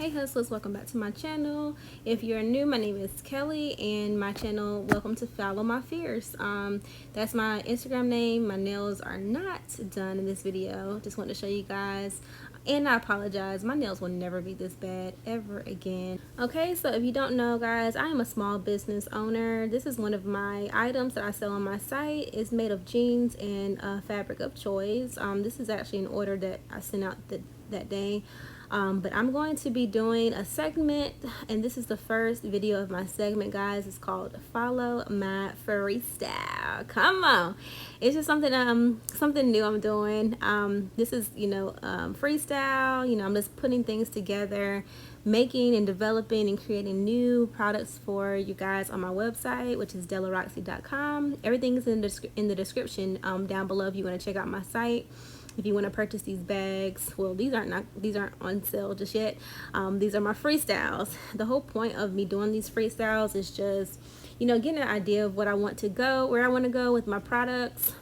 Hey hustlers, welcome back to my channel. If you're new, my name is Kelly and my channel, welcome to Follow My Fears. That's my Instagram name. My nails are not done in this video. Just want to show you guys, and I apologize, my nails will never be this bad ever again. Okay, so if you don't know guys, I am a small business owner. This is one of my items that I sell on my site. It's made of jeans and fabric of choice. This is actually an order that I sent out that day. But I'm going to be doing a segment, and this is the first video of my segment, guys. It's called Follow My Freestyle. Come on, it's just something something new I'm doing. This is freestyle. I'm just putting things together, making and developing and creating new products for you guys on my website, which is dellaroxielabel.com. Everything is in the description down below if you want to check out my site. If you want to purchase these bags, well, these aren't on sale just yet. These are my freestyles. The whole point of me doing these freestyles is just, getting an idea of where I want to go with my products,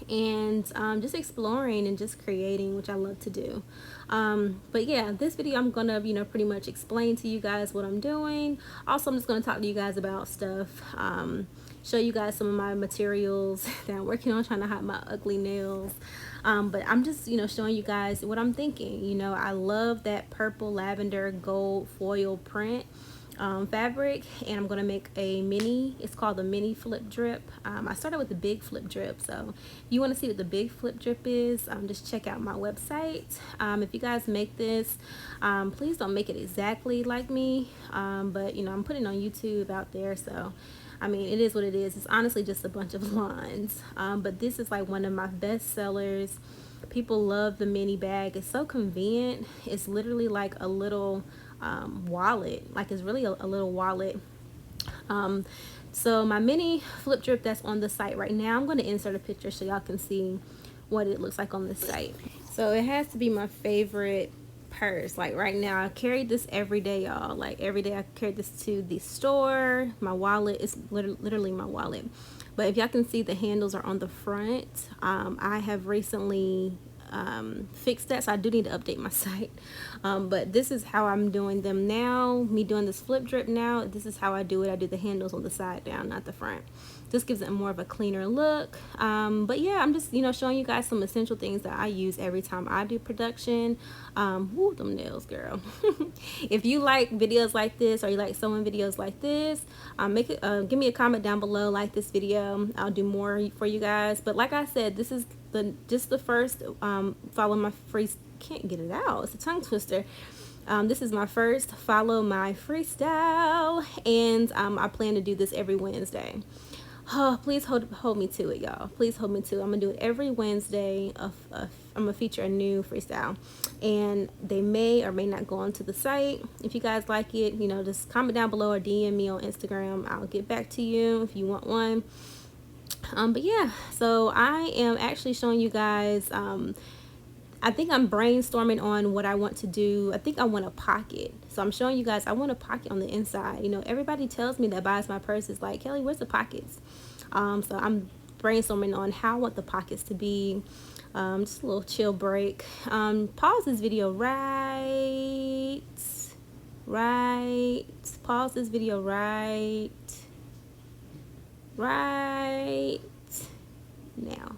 and just exploring and just creating, which I love to do. But yeah, this video I'm gonna pretty much explain to you guys what I'm doing. Also, I'm just gonna talk to you guys about stuff, show you guys some of my materials that I'm working on, trying to hide my ugly nails. But I'm just showing you guys what I'm thinking. I love that purple lavender gold foil print fabric, and I'm gonna make a mini. It's called the mini flip drip. I started with the big flip drip, so if you want to see what the big flip drip is, just check out my website. If you guys make this, please don't make it exactly like me, but I'm putting on YouTube out there, so I mean, it is what it is. It's honestly just a bunch of lines, but this is like one of my best sellers. People love the mini bag. It's so convenient. It's literally like a little wallet. Like, it's really a little wallet. So my mini flip drip that's on the site right now, I'm going to insert a picture so y'all can see what it looks like on the site. So it has to be my favorite purse. Like right now, I carry this every day, y'all. Like every day I carry this to the store. My wallet is literally my wallet. But if y'all can see, the handles are on the front. I have recently fixed that, so I do need to update my site. But this is how I'm doing them now. Me doing this flip drip now, this is how I do it. I do the handles on the side down, not the front. This gives it more of a cleaner look. But yeah, I'm just showing you guys some essential things that I use every time I do production. Woo, them nails, girl. If you like videos like this, or you like sewing videos like this, give me a comment down below. Like this video, I'll do more for you guys. But like I said, this is just the first follow my free. Can't get it out. It's a tongue twister. This is my first Follow My Freestyle, and I plan to do this every Wednesday. Oh, please hold me to it, y'all. Please hold me to it. I'm gonna do it every Wednesday. I'm gonna feature a new freestyle, and they may or may not go onto the site. If you guys like it, just comment down below or DM me on Instagram. I'll get back to you if you want one. But yeah, so I am actually showing you guys. I think I'm brainstorming on what I want to do. I think I want a pocket. So I'm showing you guys, I want a pocket on the inside. Everybody tells me that buys my purses, like, Kelly, where's the pockets? So I'm brainstorming on how I want the pockets to be. Just a little chill break. Pause this video right. Pause this video right now.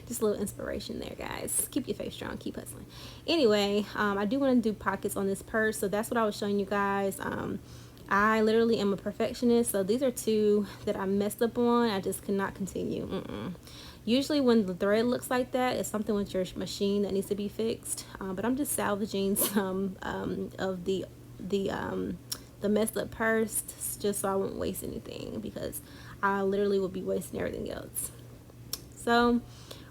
Just a little inspiration there, guys. Keep your face strong, keep hustling. Anyway, I do want to do pockets on this purse, so that's what I was showing you guys. I literally am a perfectionist, so these are two that I messed up on. I just cannot continue. Usually when the thread looks like that, it's something with your machine that needs to be fixed. But I'm just salvaging some of the messed up purse, just so I won't waste anything, because I literally will be wasting everything else. So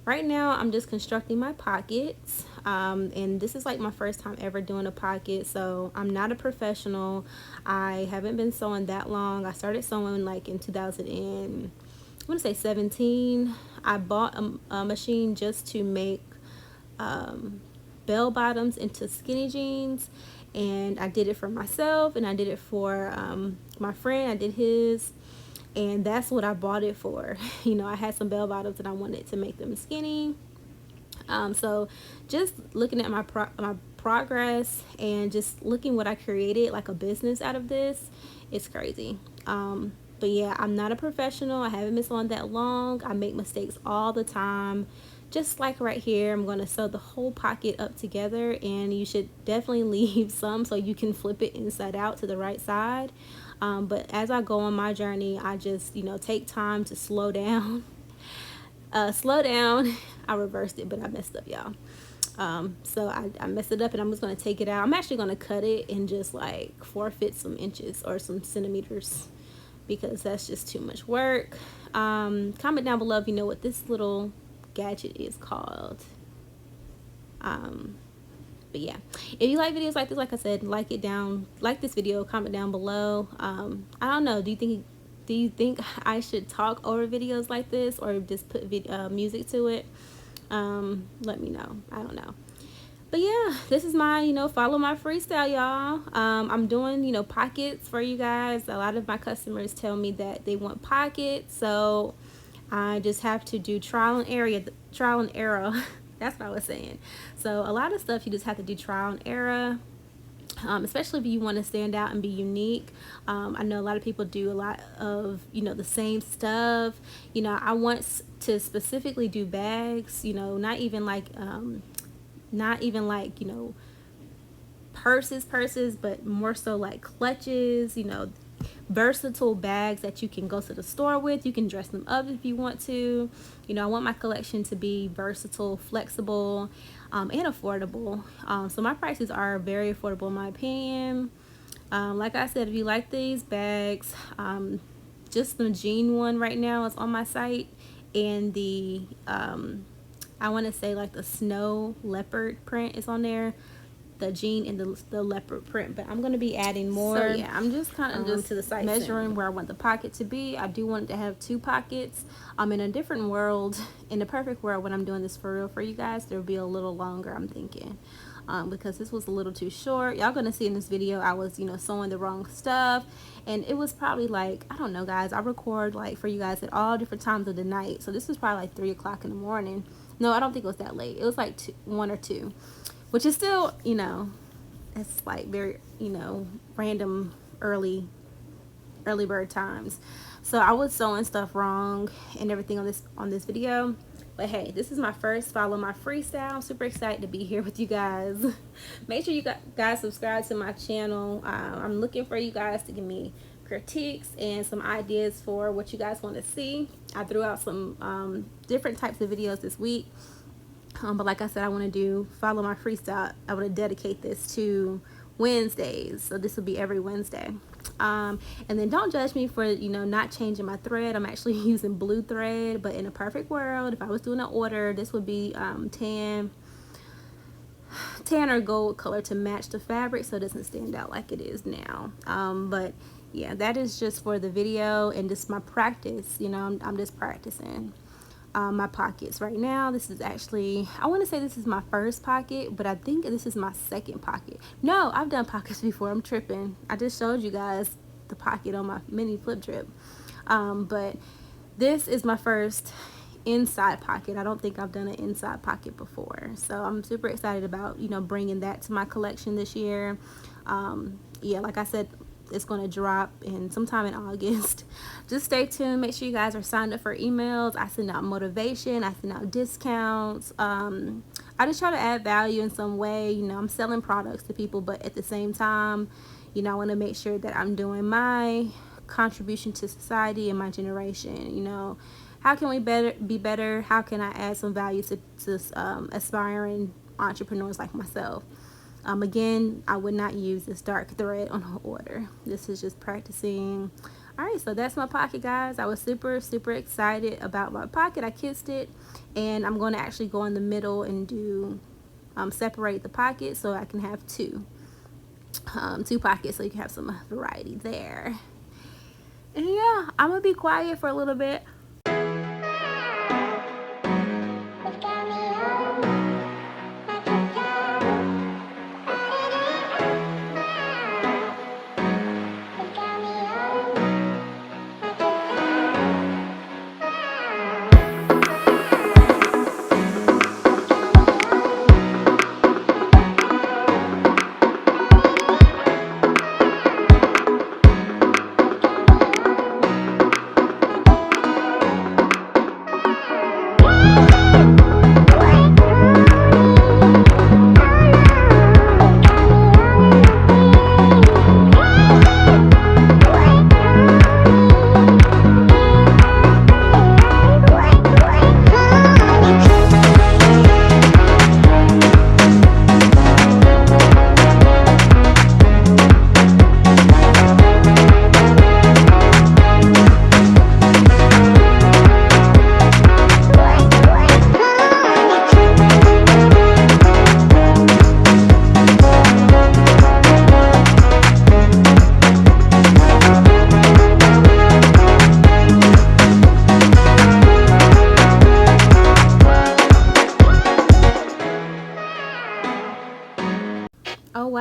right now I'm just constructing my pockets, and this is like my first time ever doing a pocket, so I'm not a professional. I haven't been sewing that long. I started sewing like in 2017. I bought a machine just to make bell bottoms into skinny jeans, and I did it for myself, and I did it for my friend. I did his. and that's what I bought it for. You know, I had some bell bottoms and I wanted to make them skinny. So just looking at my progress and just looking what I created, like a business out of this, it's crazy. But yeah, I'm not a professional. I haven't been sewing that long. I make mistakes all the time. Just like right here, I'm going to sew the whole pocket up together, and you should definitely leave some so you can flip it inside out to the right side. But as I go on my journey, I just, you know, take time to slow down. Slow down. I reversed it, but I messed up, y'all. So I messed it up, and I'm just going to take it out. I'm actually going to cut it and just like forfeit some inches or some centimeters, because that's just too much work. Comment down below if you know what this little gadget is called. But yeah, if you like videos like this, like I said, like this video, comment down below. I don't know, do you think I should talk over videos like this, or just put music to it? Let me know. I don't know. But yeah, this is my, you know, follow my freestyle, y'all. I'm doing, you know, pockets for you guys. A lot of my customers tell me that they want pockets, so I just have to do trial and error. That's what I was saying. So a lot of stuff you just have to do trial and error. Especially if you want to stand out and be unique. I know a lot of people do a lot of, you know, the same stuff. You know, I want to specifically do bags, you know, not even like, you know, purses, but more so like clutches, you know, versatile bags that you can go to the store with. You can dress them up if you want to. You know, I want my collection to be versatile, flexible, and affordable. So my prices are very affordable in my opinion. Like I said, if you like these bags, just the jean one right now is on my site, and the I want to say like the snow leopard print is on there, the jean and the leopard print, but I'm going to be adding more. So yeah, I'm just kind of just to the site measuring where I want the pocket to be. I do want it to have 2 pockets. I'm in a different world, in the perfect world, when I'm doing this for real for you guys, there'll be a little longer, I'm thinking, because this was a little too short. Y'all gonna see in this video I was, you know, sewing the wrong stuff, and it was probably like, I don't know guys, I record like for you guys at all different times of the night, so this was probably like 3 o'clock in the morning. No, I don't think it was that late. It was like 1 or 2, which is still, you know, it's like very, you know, random early bird times. So I was sewing stuff wrong and everything on this video. But hey, this is my first follow my freestyle. I'm super excited to be here with you guys. Make sure you guys subscribe to my channel. I'm looking for you guys to give me critiques and some ideas for what you guys want to see. I threw out some different types of videos this week. But like I said, I want to do follow my freestyle. I want to dedicate this to Wednesdays, so this will be every Wednesday. And then don't judge me for, you know, not changing my thread. I'm actually using blue thread, but in a perfect world, if I was doing an order, this would be tan or gold color to match the fabric, so it doesn't stand out like it is now. But yeah, that is just for the video and just my practice. You know, I'm just practicing my pockets right now. This is actually, I want to say this is my first pocket, but I think this is my second pocket. No, I've done pockets before. I'm tripping. I just showed you guys the pocket on my mini flip drip, but this is my first inside pocket. I don't think I've done an inside pocket before, so I'm super excited about, you know, bringing that to my collection this year. Yeah, like I said, it's going to drop in sometime in August. Just stay tuned. Make sure you guys are signed up for emails. I send out motivation. I send out discounts. I just try to add value in some way. You know, I'm selling products to people, but at the same time, you know, I want to make sure that I'm doing my contribution to society and my generation. You know, how can we be better? How can I add some value to aspiring entrepreneurs like myself? Again, I would not use this dark thread on an order. This is just practicing. All right, so that's my pocket, guys. I was super excited about my pocket. I kissed it, and I'm going to actually go in the middle and do separate the pocket so I can have two pockets, so you can have some variety there. And yeah, I'm gonna be quiet for a little bit.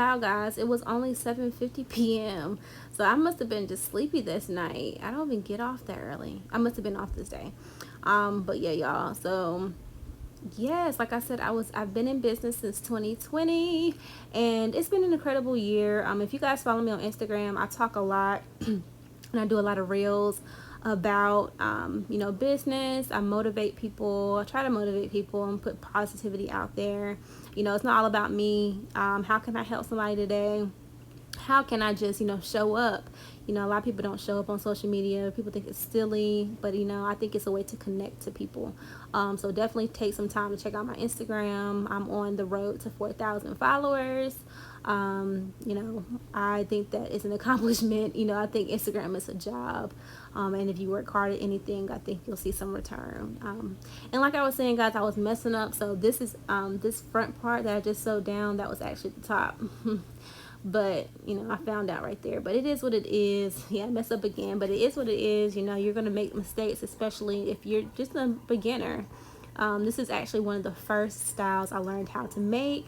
wow, guys, it was only 7:50 p.m. So I must have been just sleepy this night. I don't even get off that early. I must have been off this day. But yeah, y'all. So yes, like I said, I've been in business since 2020, and it's been an incredible year. If you guys follow me on Instagram, I talk a lot and I do a lot of reels about business. I motivate people. I try to motivate people and put positivity out there. It's not all about me. How can I help somebody today? How can I just show up? A lot of people don't show up on social media. People think it's silly, but I think it's a way to connect to people. So definitely take some time to check out my Instagram. I'm on the road to 4,000 followers. I think that it's an accomplishment. I think Instagram is a job, and if you work hard at anything, I think you'll see some return. And like I was saying, guys, I was messing up. So this is this front part that I just sewed down, that was actually the top. But I found out right there. But it is what it is. Yeah, I messed up again, but it is what it is. You're gonna make mistakes, especially if you're just a beginner. This is actually one of the first styles I learned how to make.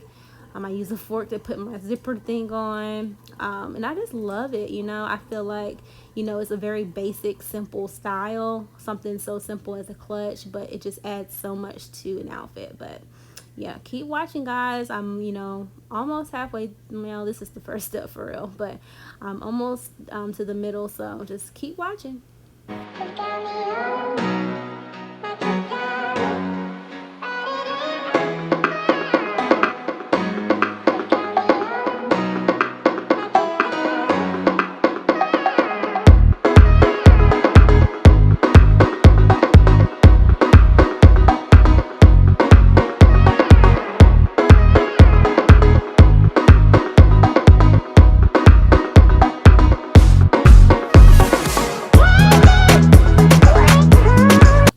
I use a fork to put my zipper thing on, and I just love it. I feel like it's a very basic, simple style, something so simple as a clutch, but it just adds so much to an outfit. But yeah, keep watching, guys. I'm almost halfway. This is the first step for real, but I'm almost to the middle, so just keep watching.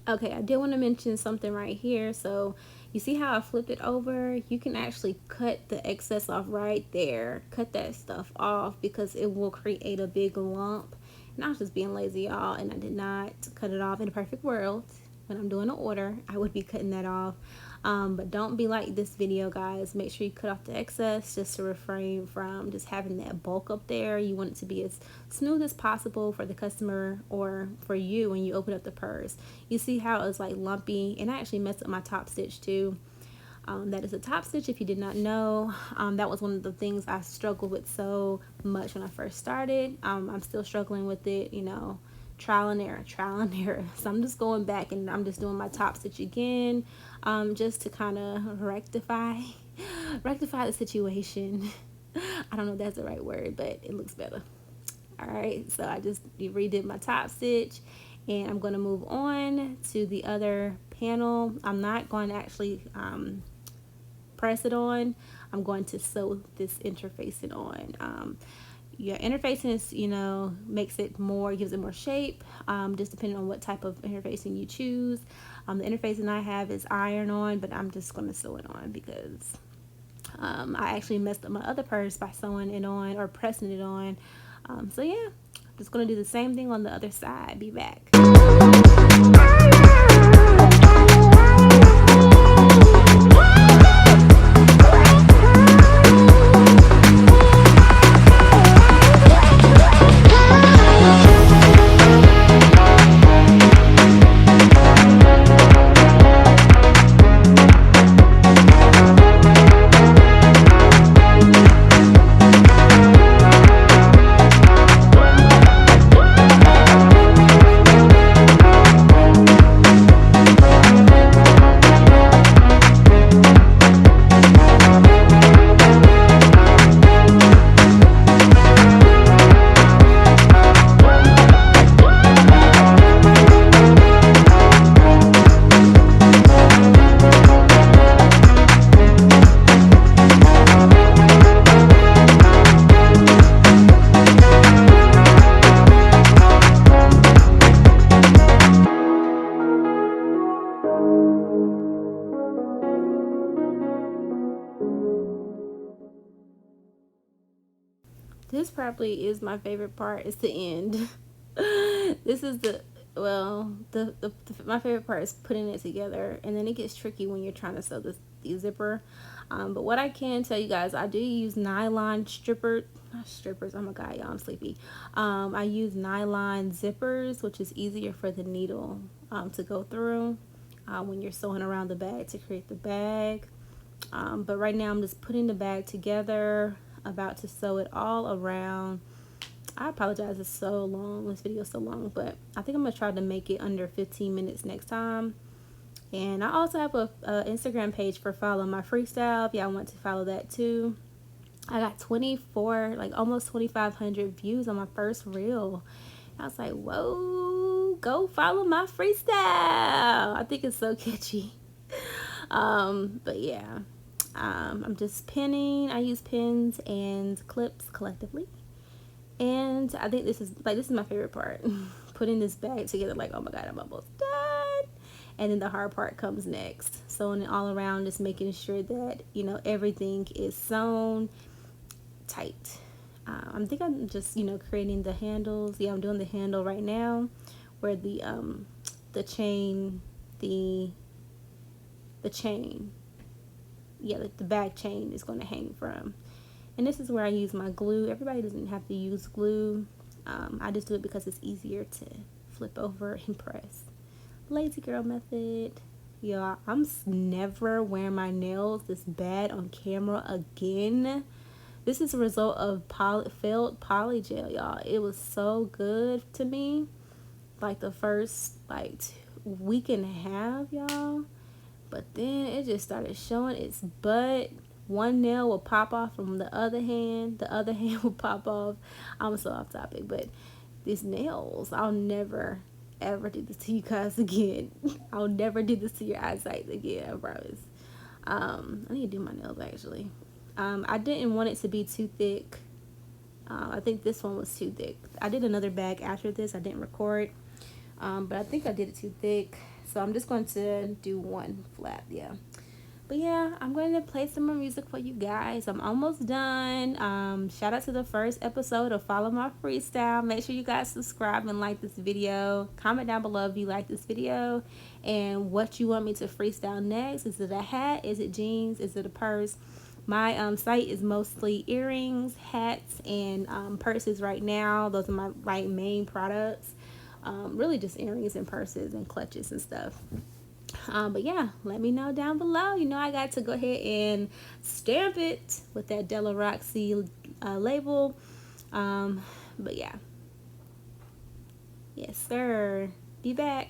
Okay, I did want to mention something right here. So you see how I flipped it over? You can actually cut the excess off right there. Cut that stuff off because it will create a big lump. And I was just being lazy, y'all, and I did not cut it off. In a perfect world, when I'm doing an order, I would be cutting that off. But don't be like this video, guys. Make sure you cut off the excess just to refrain from just having that bulk up there. You want it to be as smooth as possible for the customer or for you when you open up the purse. You see how it's like lumpy, and I actually messed up my top stitch too. That is a top stitch, if you did not know. That was one of the things I struggled with so much when I first started. I'm still struggling with it, trial and error. So I'm just going back and I'm just doing my top stitch again, just to kind of rectify the situation. I don't know if that's the right word, but it looks better. All right, so I just redid my top stitch, and I'm going to move on to the other panel. I'm not going to actually press it on. I'm going to sew this interfacing on. Your interfacing is, makes it more, gives it more shape, just depending on what type of interfacing you choose. The interfacing I have is iron on, but I'm just going to sew it on because I actually messed up my other purse by sewing it on or pressing it on. So yeah, I'm just going to do the same thing on the other side. Be back. This probably is my favorite part. It's the end. This is well, my favorite part is putting it together, and then it gets tricky when you're trying to sew the zipper. But what I can tell you guys, I do use nylon not strippers, oh my god, y'all, I'm sleepy. I use nylon zippers, which is easier for the needle to go through when you're sewing around the bag to create the bag. But right now I'm just putting the bag together, about to sew it all around. I apologize, it's so long, this video is so long, but I think I'm gonna try to make it under 15 minutes next time. And I also have a Instagram page for Follow My Freestyle if y'all want to follow that too. I got 24, like almost 2,500 views on my first reel. I was like, whoa, go follow my freestyle. I think it's so catchy. But yeah, I'm just pinning. I use pins and clips collectively. And I think this is my favorite part. Putting this bag together, like, oh my god, I'm almost done. And then the hard part comes next. Sewing it all around, just making sure that, you know, everything is sewn tight. I think I'm just, you know, creating the handles. Yeah, I'm doing the handle right now, where the chain, the chain, yeah, the back chain is going to hang from. And this is where I use my glue. Everybody doesn't have to use glue. I just do it because it's easier to flip over and press. Lazy girl method. Y'all, I'm never wearing my nails this bad on camera again. This is a result of failed poly gel, y'all. It was so good to me, like the first week and a half, y'all. But then it just started showing its butt. One nail will pop off from the other hand will pop off. I'm so off topic, but these nails, I'll never ever do this to you guys again. I'll never do this to your eyesight again, I promise. I need to do my nails actually. I didn't want it to be too thick. I think this one was too thick. I did another bag after this. I didn't record, but I think I did it too thick. So I'm just going to do one flap, yeah. But yeah, I'm going to play some more music for you guys. I'm almost done. Shout out to the first episode of Follow My Freestyle. Make sure you guys subscribe and like this video. Comment down below if you like this video and what you want me to freestyle next. Is it a hat? Is it jeans? Is it a purse? My site is mostly earrings, hats, and purses right now. Those are my main products. Really just earrings and purses and clutches and stuff. But yeah, let me know down below. You know, I got to go ahead and stamp it with that dellaroxielabel label. But yeah, yes sir, be back.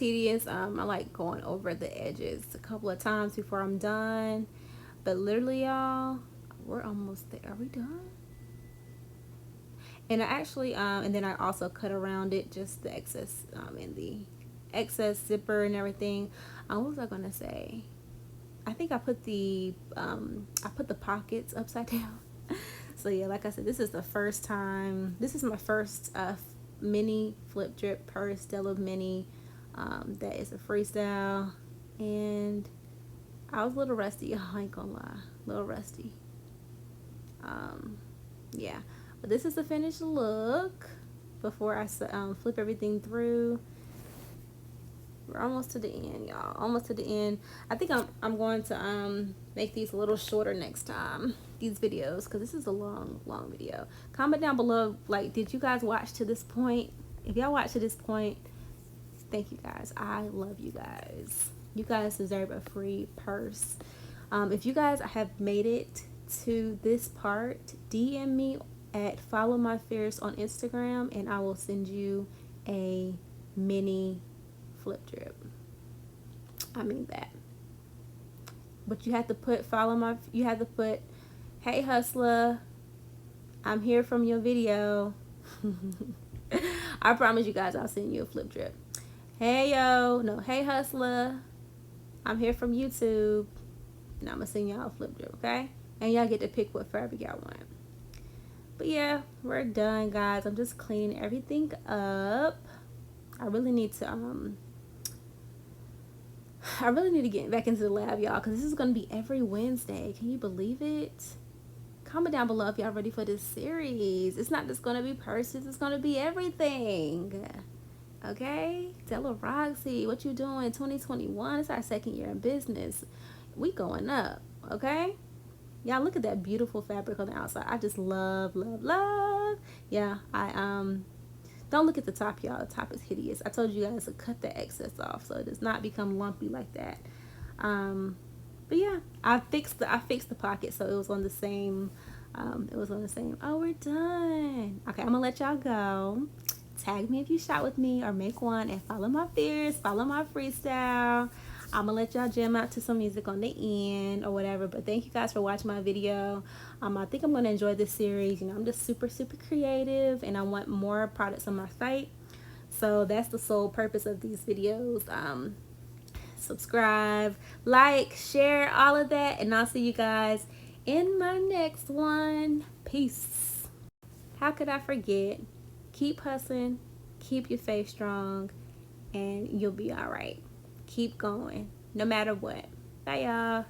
tedious. I like going over the edges a couple of times before I'm done. But literally, y'all, we're almost there. Are we done? And I actually, and then I also cut around it, just the excess, and the excess zipper and everything. What was I gonna say? I think I put the pockets upside down. So yeah, like I said, this is the first time. This is my first mini flip drip purse, Della mini. That is a freestyle, and I was a little rusty. I ain't gonna lie, a little rusty. Yeah, but this is the finished look before I flip everything through. We're almost to the end, y'all. Almost to the end. I think I'm going to make these a little shorter next time, these videos, because this is a long video. Comment down below, like, did you guys watch to this point? If y'all watch to this point, thank you guys. I love you guys. You guys deserve a free purse. If you guys have made it to this part, DM me at FOLLOWMYFREESTYLE on Instagram, and I will send you a mini flip drip. I mean that. But you have to put you have to put, hey hustler, I'm here from your video. I promise you guys I'll send you a flip drip. Hey hustler, I'm here from YouTube, and I'm gonna send y'all a flip drip, okay? And y'all get to pick what fabric y'all want. But yeah, we're done, guys. I'm just cleaning everything up. I really need to get back into the lab, y'all, because this is going to be every Wednesday. Can you believe it? Comment down below if y'all ready for this series. It's not just going to be purses. It's going to be everything. Okay? Dellaroxie, what you doing? 2021. It's our second year in business. We going up. Okay? Y'all, look at that beautiful fabric on the outside. I just love, love, love. Yeah, don't look at the top, y'all. The top is hideous. I told you guys to cut the excess off so it does not become lumpy like that. But yeah, I fixed the pocket so it was on the same. Oh, we're done. Okay, I'm gonna let y'all go. Tag me if you shop with me or make one, and follow my fears. Follow my freestyle. I'm gonna let y'all jam out to some music on the end or whatever. But thank you guys for watching my video. I think I'm gonna enjoy this series. You know, I'm just super creative, and I want more products on my site. So that's the sole purpose of these videos. Subscribe, like, share, all of that, and I'll see you guys in my next one. Peace. How could I forget? Keep hustling, keep your faith strong, and you'll be all right. Keep going, no matter what. Bye, y'all.